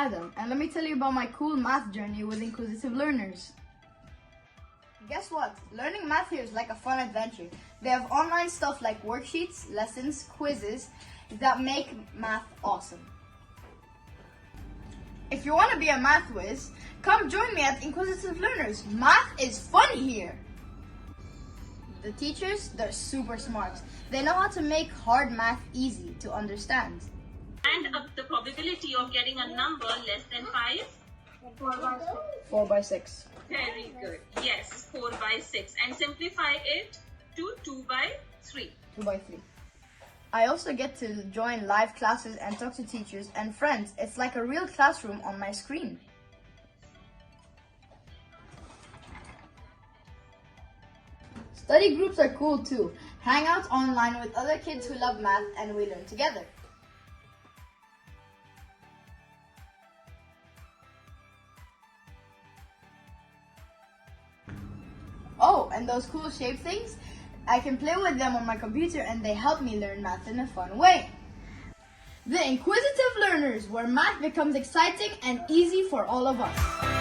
try them, and let me tell you about my cool math journey with Inquisitive learners. Guess what? Learning math here is like a fun adventure. They have online stuff like worksheets, lessons, quizzes that make math awesome. If you want to be a math whiz, come join me at Inquisitive Learners. Math is fun here. The teachers, they're super smart. They know how to make hard math easy to understand. And up the probability of getting a number less than 5? 4 by 6. Very good. Yes, 4 by 6. And simplify it to 2 by 3. 2 by 3. I also get to join live classes and talk to teachers and friends. It's like a real classroom on my screen. Study groups are cool too. Hang out online with other kids who love math and we learn together. Oh, and those cool shape things? I can play with them on my computer and they help me learn math in a fun way. The Inquisitive Learners, where math becomes exciting and easy for all of us.